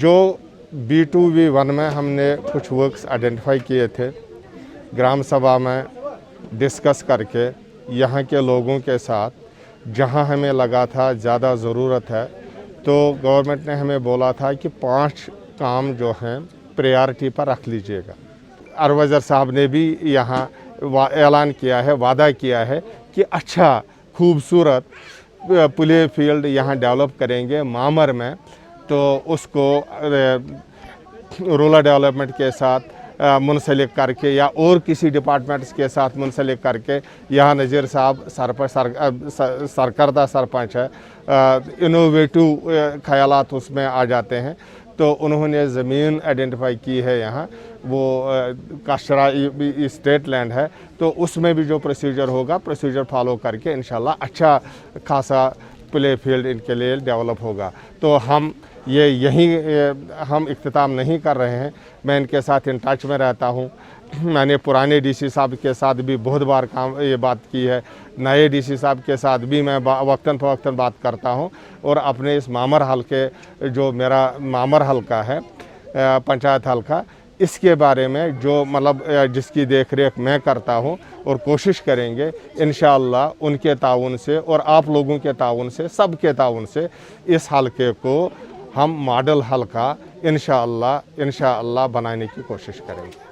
जो B2V1 में हमने कुछ वर्क्स आइडेंटिफाई किए थे, ग्राम सभा में डिस्कस करके यहाँ के लोगों के साथ, जहाँ हमें लगा था ज़्यादा ज़रूरत है, तो गवर्नमेंट ने हमें बोला था कि 5 काम जो हैं प्रायोरिटी पर रख लीजिएगा। अरवज़र साहब ने भी यहाँ ऐलान किया है, वादा किया है कि अच्छा खूबसूरत प्ले फील्ड यहाँ डेवलप करेंगे मामर में, तो उसको रूरल डेवलपमेंट के साथ मुंसलिक करके या और किसी डिपार्टमेंट्स के साथ मुंसलिक करके, यहाँ नज़ीर साहब सरकर्दा सरपंच है, इनोवेटिव ख़यालात उसमें आ जाते हैं। तो उन्होंने ज़मीन आइडेंटिफाई की है यहाँ, वो काशरा स्टेट लैंड है, तो उसमें भी जो प्रोसीजर होगा प्रोसीजर फॉलो करके इंशाल्लाह अच्छा खासा प्ले फील्ड इनके लिए डेवलप होगा। तो हम हम इख्तिताम नहीं कर रहे हैं, मैं इनके साथ इन टच में रहता हूँ। मैंने पुराने डीसी साहब के साथ भी बहुत बार ये बात की है, नए डीसी साहब के साथ भी मैं वक्तन फ़वक्तन बात करता हूँ। और अपने इस मामर हल्के, जो मेरा मामर हल्का है पंचायत हल्का, इसके बारे में जो मतलब जिसकी देख रेख मैं करता हूँ, और कोशिश करेंगे इंशाअल्लाह उनके ताउन से और आप लोगों के ताउन से, सबके ताउन से इस हल्के को हम मॉडल हल्का इंशाअल्लाह बनाने की कोशिश करेंगे।